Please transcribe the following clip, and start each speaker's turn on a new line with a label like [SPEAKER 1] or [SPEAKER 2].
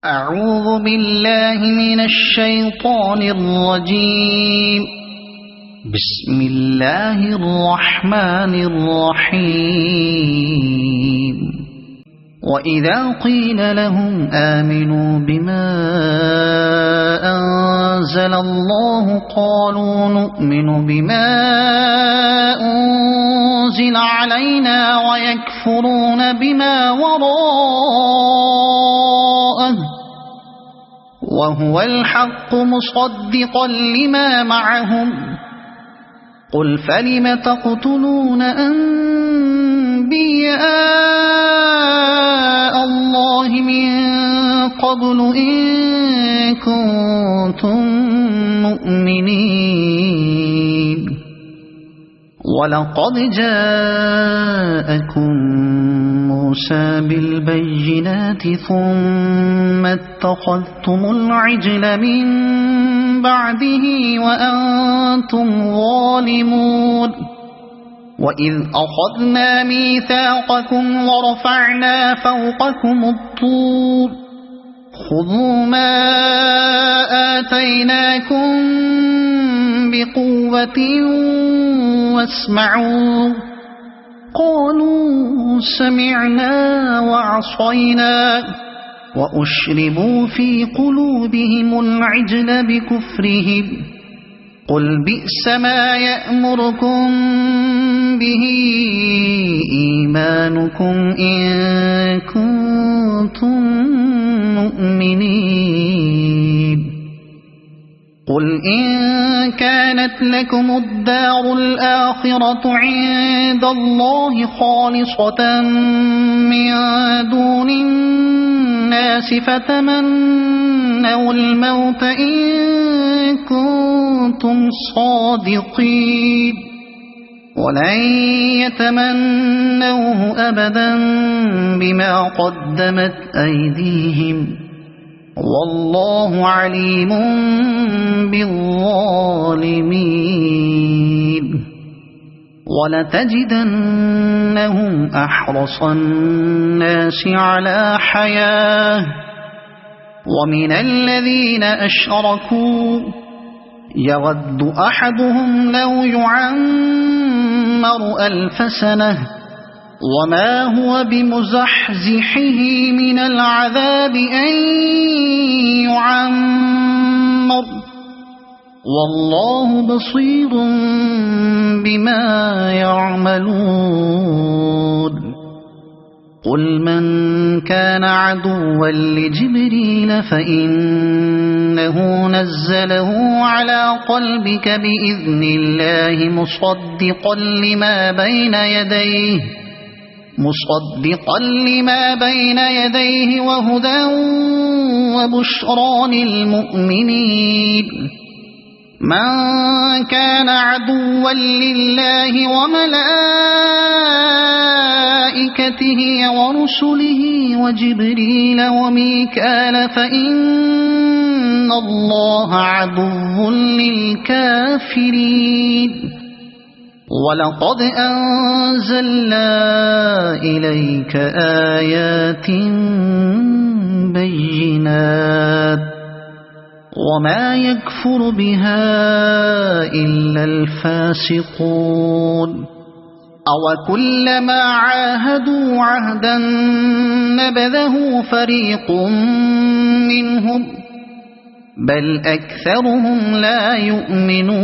[SPEAKER 1] أعوذ بالله من الشيطان الرجيم. بسم الله الرحمن الرحيم. وإذا قيل لهم آمنوا بما أنزل الله قالوا نؤمن بما أنزل علينا ويكفرون بما وراءه وهو الحق مصدقا لما معهم. قل فلم تقتلون أنبياء الله من قبل إن كنتم مؤمنين. ولقد جاءكم موسى بالبينات ثم اتخذتم العجل من بعده وأنتم ظالمون. وإذ أخذنا ميثاقكم ورفعنا فوقكم الطور خذوا ما آتيناكم بقوة واسمعوا. قالوا سمعنا وعصينا وأشربوا في قلوبهم العجل بكفرهم. قل بئس ما يأمركم به إيمانكم إن كنتم مؤمنين. قل إن كانت لكم الدار الآخرة عند الله خالصة من دون الناس فتمنوا الموت إن كنتم صادقين ولن يتمنوه أبدا بما قدمت أيديهم والله عليم بالظالمين. ولتجدنهم أحرص الناس على حياة ومن الذين أشركوا يود أحدهم لو يعمر 1000 سنة وما هو بمزحزحه من العذاب أن يعمر والله بصير بما يعملون. قل من كان عدوا لجبريل فإنه نزله على قلبك بإذن الله مصدقا لما بين يديه وهدى وبشرى للمؤمنين. من كان عدوا لله وملائكته ورسله وجبريل وميكال فإن الله عدو للكافرين. ولقد أنزلنا إليك آيات بينات وما يكفر بها إلا الفاسقون. أوكلما عاهدوا عهدا نبذه فريق منهم بل أكثرهم لا يؤمنون.